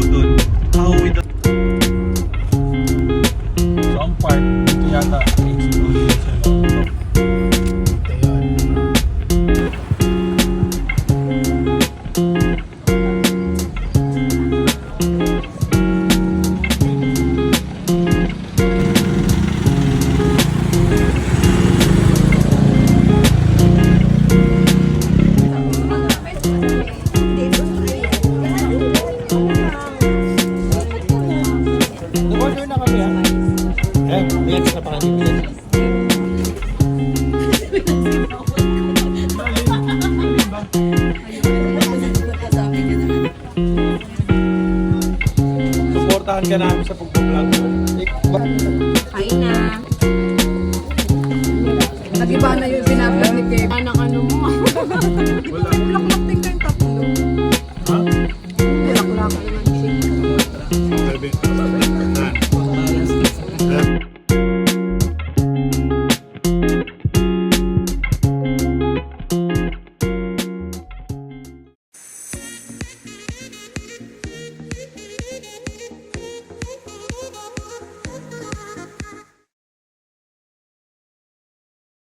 doon. Pauwi doon. So ang park, ito yata exploded sa loob. Ito yun. Order na kami ha. Eh, may extra pa kami bilis. Suportahan ka namin sa pagpa-vlog. Kain na. Nag-iba na yung binablog ni Kev. Anong ano mo? Wala.